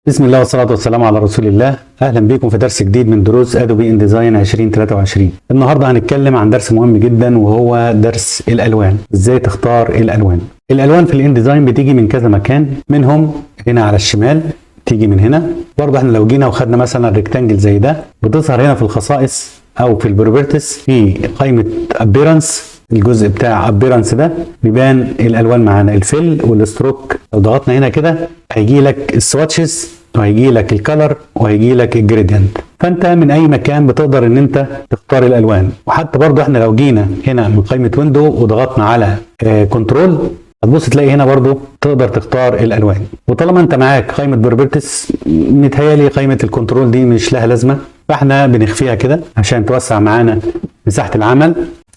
بسم الله والصلاة والسلام على رسول الله. أهلا بكم في درس جديد من دروس أدوبي إنديزاين 2023. النهاردة هنتكلم عن درس مهم جدا وهو درس الألوان. إزاي تختار الألوان؟ الألوان في الإنديزاين بتيجي من كذا مكان، منهم هنا على الشمال، تيجي من هنا. برضه احنا لو جينا وخدنا مثلا ريكتانجل زي ده بتظهر هنا في الخصائص أو في البروبرتيز في قائمة أبيرنس. الجزء بتاع ابيرنس ده بيبان الالوان معانا، الفيل والستروك. لو ضغطنا هنا كده هيجي لك السواتشز وهيجي لك الكالر وهيجي لك الجريدينت. فانت من اي مكان بتقدر ان انت تختار الالوان. وحتى برضو احنا لو جينا هنا من قائمه ويندو وضغطنا على كنترول هتبص تلاقي هنا برضو تقدر تختار الالوان. وطالما انت معاك قائمه بروبرتيز متهيالي قائمه الكنترول دي مش لها لازمه، فاحنا بنخفيها كده عشان توسع معانا مساحه العمل.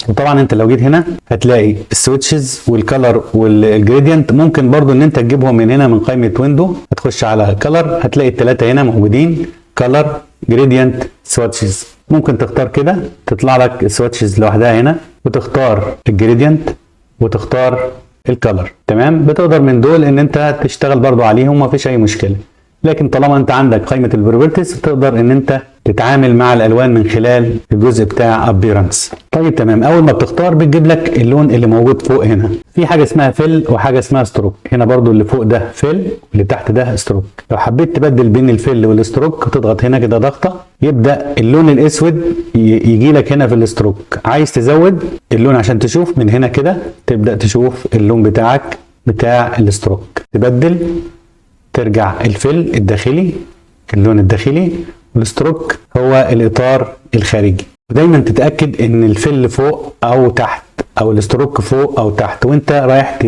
وطبعا انت لو جيت هنا هتلاقي السويتشز والكالر والجريدينت، ممكن برضو ان انت تجيبهم من هنا من قائمه ويندو. هتخش على كالر هتلاقي الثلاثه هنا موجودين، كالر جريدينت سويتشز. ممكن تختار كده تطلع لك السويتشز لوحدها هنا، وتختار الجريدينت وتختار الكالر. تمام، بتقدر من دول ان انت تشتغل برضو عليهم مفيش اي مشكله. لكن طالما انت عندك قائمه البروبرتيز تقدر ان انت تتعامل مع الالوان من خلال الجزء بتاع ابيرنس. طيب تمام، اول ما بتختار بتجيب لك اللون اللي موجود فوق هنا. في حاجه اسمها فيل وحاجه اسمها ستروك. هنا برضو اللي فوق ده فيل واللي تحت ده ستروك. لو حبيت تبدل بين الفيل والستروك تضغط هنا كده ضغطه، يبدا اللون الاسود يجي لك هنا في الستروك. عايز تزود اللون عشان تشوف من هنا كده تبدا تشوف اللون بتاعك بتاع الستروك. تبدل ترجع الفيل الداخلي، اللون الداخلي، والستروك هو الاطار الخارجي. ودايما تتاكد ان الفيل فوق او تحت او الستروك فوق او تحت، وانت رايح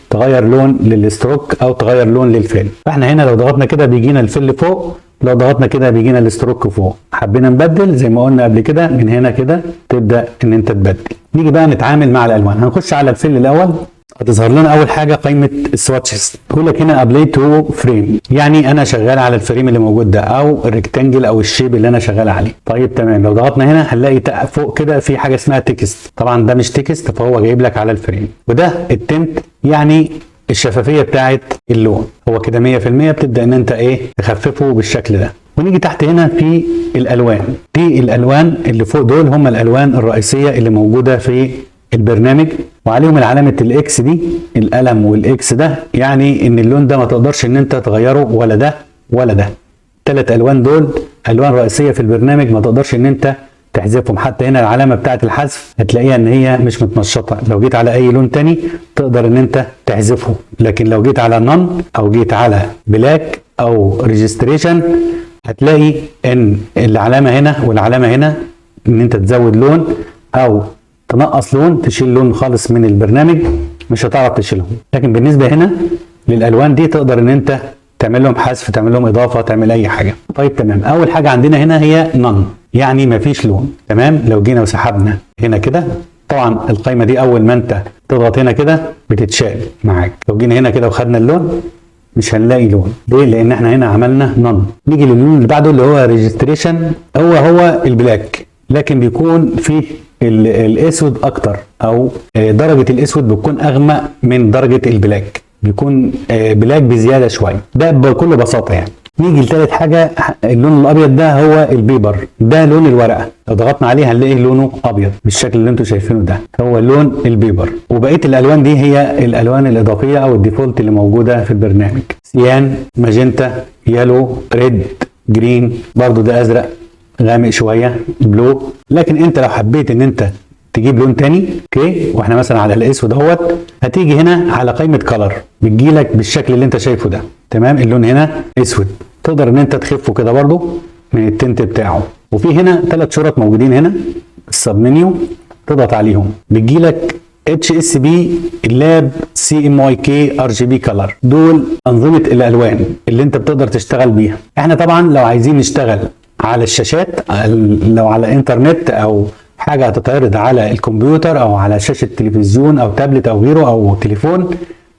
تغير لون للستروك او تغير لون للفيل. فاحنا هنا لو ضغطنا كده بيجينا الفيل فوق، لو ضغطنا كده بيجينا الستروك فوق. حبينا نبدل زي ما قلنا قبل كده من هنا كده تبدا ان انت تبدل. نيجي بقى نتعامل مع الالوان. هنخش على الفيل الاول. هتظهر لنا اول حاجه قائمه السواتشز. تقول لك هنا ابلاي تو فريم، يعني انا شغال على الفريم اللي موجود ده او الريكتانجل او الشيب اللي انا شغال عليه. طيب تمام، لو ضغطنا هنا هنلاقي فوق كده في حاجه اسمها تكست. طبعا ده مش تكست، فهو جايب لك على الفريم. وده التنت، يعني الشفافيه بتاعه اللون. هو كده 100%. بتبدا ان انت تخففه بالشكل ده. ونيجي تحت هنا في الالوان. دي الالوان اللي فوق دول هم الالوان الرئيسيه اللي موجوده في البرنامج، وعليهم العلامه الاكس دي، القلم والاكس ده، يعني ان اللون ده ما تقدرش ان انت تغيره، ولا ده ولا ده. الثلاث الوان دول الوان رئيسيه في البرنامج ما تقدرش ان انت تحذفهم. حتى هنا العلامه بتاعه الحذف هتلاقيها ان هي مش متنشطه. لو جيت على اي لون تاني تقدر ان انت تحذفه، لكن لو جيت على نون او جيت على بلاك او ريجستريشن هتلاقي ان العلامه هنا والعلامه هنا ان انت تزود لون او تنقص لون، تشيل لون خالص من البرنامج مش هتعرف تشيلهم. لكن بالنسبه هنا للالوان دي تقدر ان انت تعمل لهم حذف، تعمل لهم اضافه، تعمل اي حاجه. طيب تمام، اول حاجه عندنا هنا هي نون، يعني مفيش لون. تمام، لو جينا وسحبنا هنا كده، طبعا القائمه دي اول ما انت تضغط هنا كده بتتشال معاك. لو جينا هنا كده وخدنا اللون مش هنلاقي لون. ليه؟ لان احنا هنا عملنا نون. نيجي للون اللي بعده اللي هو ريجستريشن. هو البلاك، لكن بيكون فيه الاسود اكتر، او درجه الاسود بتكون اغمق من درجه البلاك، بيكون بلاك بزياده شويه. ده بكل بساطه يعني. نيجي لثالث حاجه، اللون الابيض ده هو البيبر، ده لون الورقه. لو ضغطنا عليه هنلاقي لونه ابيض بالشكل اللي انتم شايفينه ده، هو لون البيبر. وبقيه الالوان دي هي الالوان الاضافيه او الديفولت اللي موجوده في البرنامج. سيان، ماجنتا، يالو، ريد، جرين، برضو ده ازرق غامق شويه، بلو. لكن انت لو حبيت ان انت تجيب لون تاني، اوكي، واحنا مثلا على الاسود اهوت، هتيجي هنا على قائمه كلر، بتجيلك بالشكل اللي انت شايفه ده. تمام، اللون هنا اسود، تقدر ان انت تخفه كده برضو من التنت بتاعه. وفي هنا 3 شرط موجودين هنا، السب منيو تضغط عليهم بتجيلك HSB اللاب CMYK RGB كلر. دول انظمه الالوان اللي انت بتقدر تشتغل بيها. احنا طبعا لو عايزين نشتغل على الشاشات، لو على انترنت او حاجه هتتعرض على الكمبيوتر او على شاشه تلفزيون او تابلت او غيره او تليفون،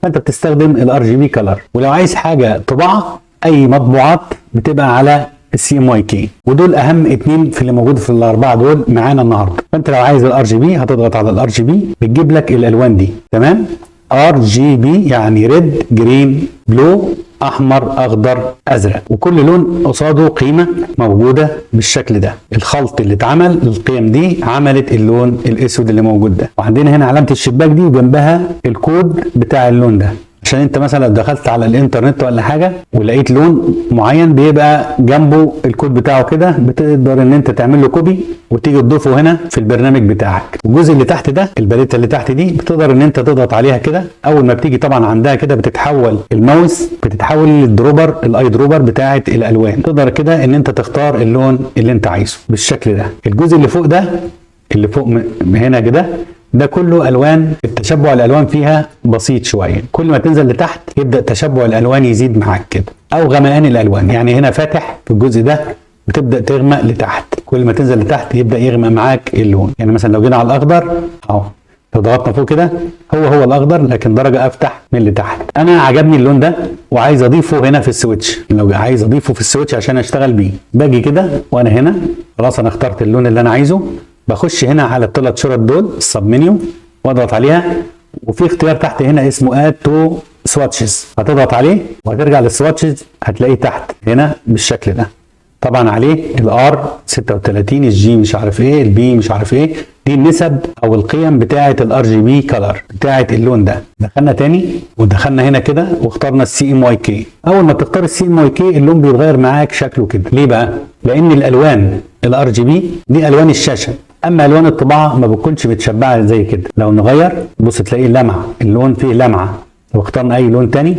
فانت بتستخدم الار جي بي كلر. ولو عايز حاجه طباعه، اي مطبوعات بتبقى على السي ام واي كي. ودول اهم 2 في اللي موجود في ال4 دول معانا النهارده. فانت لو عايز الار جي بي هتضغط على الار جي بي، بتجيب لك الالوان دي. تمام، ار جي بي يعني ريد، جرين، بلو، احمر، اخضر، ازرق، وكل لون قصاده قيمه موجوده بالشكل ده. الخلط اللي اتعمل القيم دي عملت اللون الاسود اللي موجود ده. وعندنا هنا علامه الشباك دي وجنبها الكود بتاع اللون ده، عشان انت مثلا لو دخلت على الانترنت ولا حاجه ولقيت لون معين بيبقى جنبه الكود بتاعه كده، بتقدر ان انت تعمل له كوبي وتيجي تضيفه هنا في البرنامج بتاعك. والجزء اللي تحت ده، الباليته اللي تحت دي، بتقدر ان انت تضغط عليها كده. اول ما بتيجي طبعا عندها كده بتتحول الماوس، بتتحول للدروبر، الاي دروبر بتاعه الالوان. تقدر كده ان انت تختار اللون اللي انت عايزه بالشكل ده. الجزء اللي فوق ده، اللي فوق هنا كده، ده كله الوان. التشبع الالوان فيها بسيط شويه، كل ما تنزل لتحت يبدا تشبع الالوان يزيد معاك كده، او غمقان الالوان. يعني هنا فاتح في الجزء ده بتبدا تغمق لتحت، كل ما تنزل لتحت يبدا يغمق معاك اللون. يعني مثلا لو جينا على الاخضر اهو، لو ضغطنا فوق كده هو الاخضر لكن درجه افتح من اللي تحت. انا عجبني اللون ده وعايز اضيفه هنا في السويتش. لو عايز اضيفه في السويتش عشان اشتغل بيه، باجي كده وانا هنا خلاص انا اخترت اللون اللي انا عايزه، بخش هنا على الثلاث شرط دول السب منيو واضغط عليها، وفي اختيار تحت هنا اسمه اد تو سواتشز، هتضغط عليه وهترجع للسواتشز هتلاقيه تحت هنا بالشكل ده. طبعا عليه الار 36، الجي مش عارف ايه، البي مش عارف ايه، دي النسب او القيم بتاعه الار جي بي كلر بتاعه اللون ده. دخلنا تاني ودخلنا هنا كده واخترنا السي ام واي كي. اول ما بتختار السي ام واي كي اللون بيتغير معاك شكله كده. ليه بقى؟ لان الالوان الار جي بي دي الوان الشاشه، اما الوان الطباعه ما بتكونش متشبعه زي كده. لو نغير بص تلاقيه لمعه، اللون فيه لمعه. لو اخترنا اي لون تاني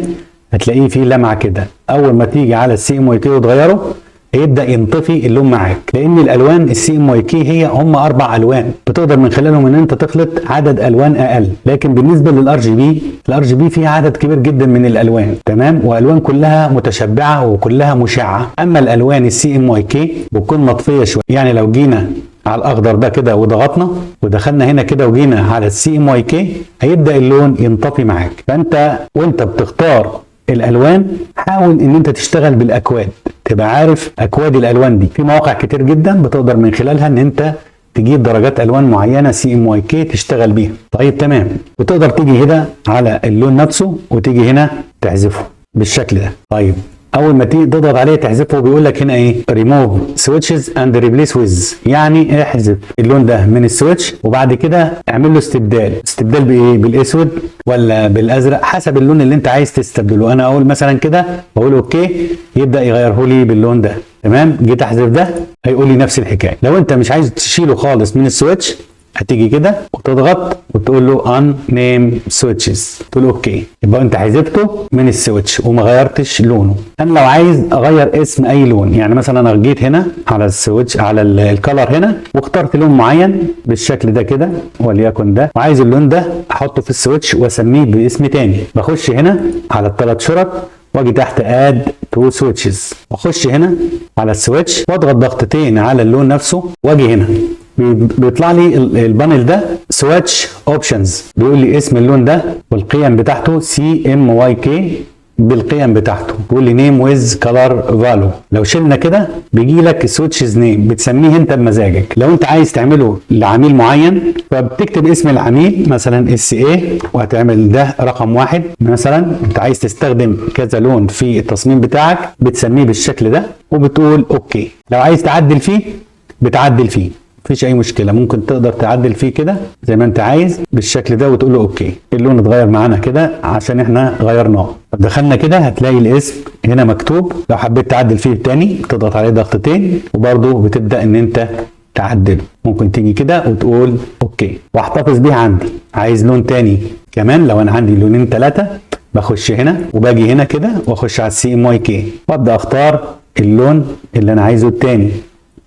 هتلاقيه فيه لمعه كده. اول ما تيجي على السي ام واي كي وتغيره هيبدا ينطفي اللون معاك، لان الالوان السي ام واي كي هي هم 4 الوان بتقدر من خلالهم ان انت تخلط عدد الوان اقل. لكن بالنسبه للار جي بي، الار جي بي فيها عدد كبير جدا من الالوان، تمام، والوان كلها متشبعه وكلها مشعه. اما الالوان السي ام واي كي بتكون مطفيه شويه. يعني لو جينا على الاخضر ده كده وضغطنا ودخلنا هنا كده وجينا على السي ام واي كي هيبدا اللون ينطفي معاك. فانت وانت بتختار الالوان حاول ان انت تشتغل بالاكواد، تبقى عارف اكواد الالوان دي. في مواقع كتير جدا بتقدر من خلالها ان انت تجيب درجات الوان معينه سي ام واي كي تشتغل بيها. طيب تمام، وتقدر تيجي هنا على اللون نفسه وتيجي هنا تحذفه بالشكل ده. طيب اول ما تيجي تضغط عليه تحذفه بيقول لك هنا ايه؟ ريموف سويتشز اند ريبليس ويز، يعني احذف اللون ده من السويتش وبعد كده اعمل له استبدال. استبدال بايه؟ بالاسود ولا بالازرق حسب اللون اللي انت عايز تستبدله. انا اقول مثلا كده بقول اوكي، يبدا يغيره لي باللون ده. تمام، جيت احذف ده هيقول لي نفس الحكايه. لو انت مش عايز تشيله خالص من السويتش هتيجي كده وتضغط وتقول له ان نيم سويتشز، تقول اوكي، يبقى انت حذفته من السويتش وما غيرتش لونه. انا لو عايز اغير اسم اي لون، يعني مثلا انا جيت هنا على السويتش على الكلر هنا واخترت لون معين بالشكل ده كده وليكن ده، وعايز اللون ده احطه في السويتش واسميه باسم تاني. بخش هنا على الثلاث شرط واجي تحت اد تو سويتشز، واخش هنا على السويتش واضغط ضغطتين على اللون نفسه واجي هنا بيطلع لي البانل ده سويتش اوبشنز، بيقول لي اسم اللون ده والقيم بتاعته سي ام واي كي بالقيم بتاعته، بيقول لي نيم ويز كلر فالو. لو شلنا كده بيجي لك سويتشز نيم بتسميه انت بمزاجك. لو انت عايز تعمله لعميل معين فبتكتب اسم العميل مثلا اس اي وهتعمل ده رقم 1 مثلا. انت عايز تستخدم كذا لون في التصميم بتاعك بتسميه بالشكل ده وبتقول اوكي. لو عايز تعدل فيه بتعدل فيه، مفيش اي مشكله، ممكن تقدر تعدل فيه كده زي ما انت عايز بالشكل ده وتقول له اوكي. اللون اتغير معانا كده عشان احنا غيرناه. دخلنا كده هتلاقي الاسم هنا مكتوب. لو حبيت تعدل فيه تاني تضغط عليه ضغطتين وبرده بتبدا ان انت تعدله. ممكن تيجي كده وتقول اوكي واحتفظ بيه عندي. عايز لون تاني كمان، لو انا عندي لونين 3 بخش هنا وباجي هنا كده واخش على السي ام واي كي وابدا اختار اللون اللي انا عايزه التاني.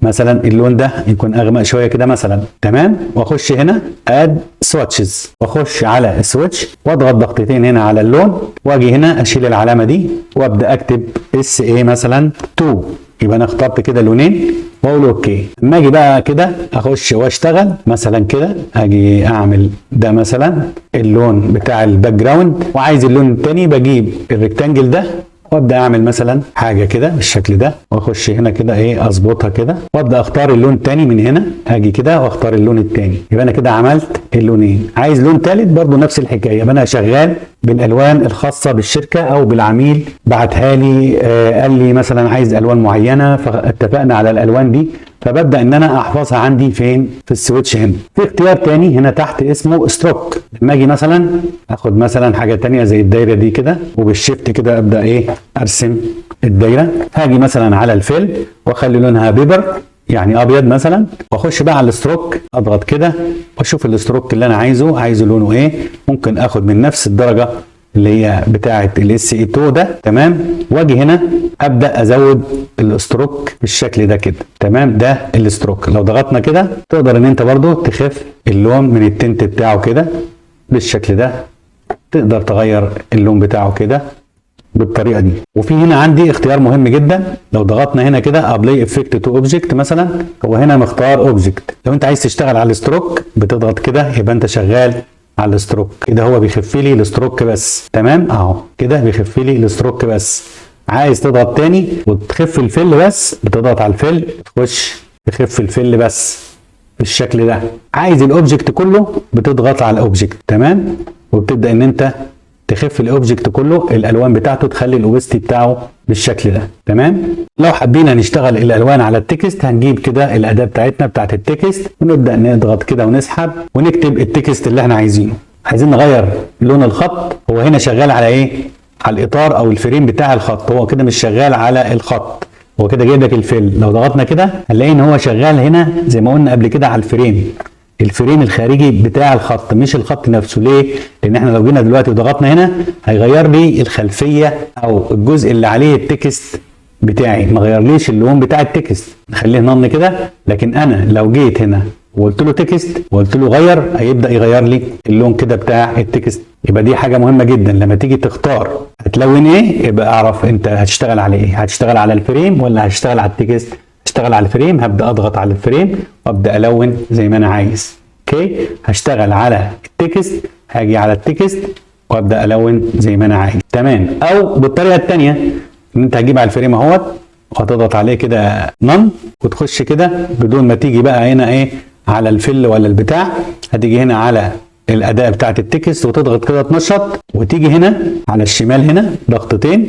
مثلا اللون ده يكون اغمق شويه كده مثلا، تمام، واخش هنا اد سواتشز واخش على السويتش واضغط ضغطتين هنا على اللون واجي هنا اشيل العلامه دي وابدا اكتب اس اي مثلا 2. يبقى انا اخترت كده لونين واقول اوكي. اما اجي بقى كده اخش واشتغل مثلا كده، اجي اعمل ده مثلا اللون بتاع الباك جراوند وعايز اللون الثاني بجيب الريكتانجل ده وابدا اعمل مثلا حاجه كده بالشكل ده واخش هنا كده ايه اظبطها كده وابدا اختار اللون الثاني من هنا. اجي كده واختار اللون الثاني، يبقى انا كده عملت اللونين. عايز لون ثالث برضو نفس الحكايه، يبقى انا شغال بالالوان الخاصه بالشركه او بالعميل بعتها لي، قال لي مثلا عايز الوان معينه، فاتفقنا على الالوان دي، فببدا ان انا احفظها عندي فين؟ في السويتش هنا. في اختيار تاني هنا تحت اسمه ستروك. لما اجي مثلا اخد مثلا حاجه تانيه زي الدايره دي كده، وبالشيفت كده ابدا ايه؟ ارسم الدايره. هاجي مثلا على الفيل واخلي لونها بيبر يعني ابيض مثلا، واخش بقى على الستروك، اضغط كده واشوف الستروك اللي انا عايزه لونه ايه. ممكن اخد من نفس الدرجه اللي هي بتاعه الاس اي 2 ده، تمام. واجي هنا ابدا ازود الستروك بالشكل ده كده، تمام. ده الستروك. لو ضغطنا كده تقدر ان انت برضو تخف اللون من التنت بتاعه كده بالشكل ده. تقدر تغير اللون بتاعه كده بالطريقه دي. وفي هنا عندي اختيار مهم جدا، لو ضغطنا هنا كده ابلاي افكت تو اوبجكت مثلا، هو هنا مختار اوبجكت. لو انت عايز تشتغل على الستروك بتضغط كده، يبقى انت شغال على الستروك كده. هو بيخف لي الستروك بس، تمام اهو كده بيخف لي الستروك بس. عايز تضغط تاني وتخف الفل بس، بتضغط على الفل تخش تخف الفل بس بالشكل ده. عايز الاوبجكت كله بتضغط على الاوبجكت، تمام. وبتبدا ان انت تخف الاوبجكت كله، الالوان بتاعته تخلي الاوبستي بتاعه بالشكل ده، تمام. لو حبينا نشتغل الالوان على التكست هنجيب كده الاداه بتاعتنا بتاعت التكست، ونبدا نضغط كده ونسحب ونكتب التكست اللي احنا عايزينه. عايزين نغير لون الخط، هو هنا شغال على ايه؟ على الاطار او الفريم بتاع الخط. هو كده مش شغال على الخط، هو كده جايب لك الفيل. لو ضغطنا كده هنلاقي ان هو شغال هنا زي ما قلنا قبل كده على الفريم الخارجي بتاع الخط، مش الخط نفسه. ليه؟ لان احنا لو جينا دلوقتي وضغطنا هنا هيغير لي الخلفيه او الجزء اللي عليه التكست بتاعي، ما غيرليش اللون بتاع التكست. نخليه نن كده. لكن انا لو جيت هنا وقلت له تكست وقلت له غير، هيبدا يغير لي اللون كده بتاع التكست. يبقى دي حاجه مهمه جدا، لما تيجي تختار هتلون ايه يبقى اعرف انت هتشتغل على ايه، هتشتغل على الفريم ولا هتشتغل على التكست. هشتغل على الفريم، هبدا اضغط على الفريم وابدا الون زي ما انا عايز. اوكي، هشتغل على التكست، هاجي على التكست وابدا الون زي ما انا عايز، تمام. او بالطريقه الثانيه ان انت هتجيب على الفريم اهوت وهتضغط عليه كده نن، وتخش كده بدون ما تيجي بقى هنا ايه على الفل ولا البتاع، هتيجي هنا على الاداه بتاعت التكست وتضغط كده تنشط، وتيجي هنا على الشمال هنا ضغطتين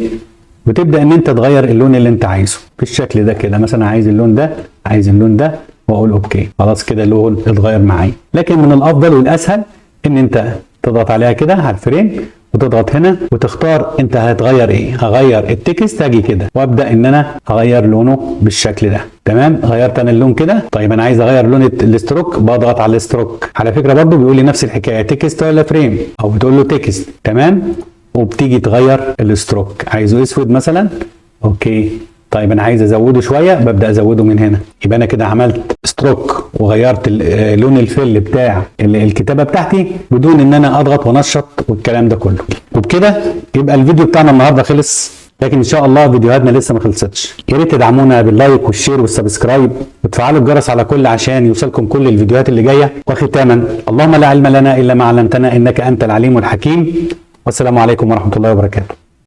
وتبدا ان انت تغير اللون اللي انت عايزه بالشكل ده كده. مثلا عايز اللون ده، عايز اللون ده، واقول اوكي، خلاص كده اللون اتغير معايا. لكن من الافضل والاسهل ان انت تضغط عليها كده على الفريم وتضغط هنا وتختار انت هتغير ايه. هغير التكست، هاجي كده وابدا ان انا اغير لونه بالشكل ده، تمام. غيرت انا اللون كده. طيب انا عايز اغير لون الاستروك، بضغط على الاستروك. على فكره برضو بيقول لي نفس الحكايه، تكست ولا فريم، او بتقول له تكست، تمام. وبتيجي تغير الاستروك، عايزه اسود مثلا، اوكي. طيب انا عايز ازوده شويه، ببدا ازوده من هنا. يبقى انا كده عملت ستروك وغيرت لون الفل بتاع الكتابه بتاعتي بدون ان انا اضغط وانشط والكلام ده كله. وبكده يبقى الفيديو بتاعنا النهارده خلص، لكن ان شاء الله فيديوهاتنا لسه ما خلصتش. يا ريت تدعمونا باللايك والشير والسبسكرايب وتفعلوا الجرس على كل عشان يوصلكم كل الفيديوهات اللي جايه. وختاما، اللهم لا علم لنا الا ما علمتنا انك انت العليم الحكيم، والسلام عليكم ورحمه الله وبركاته.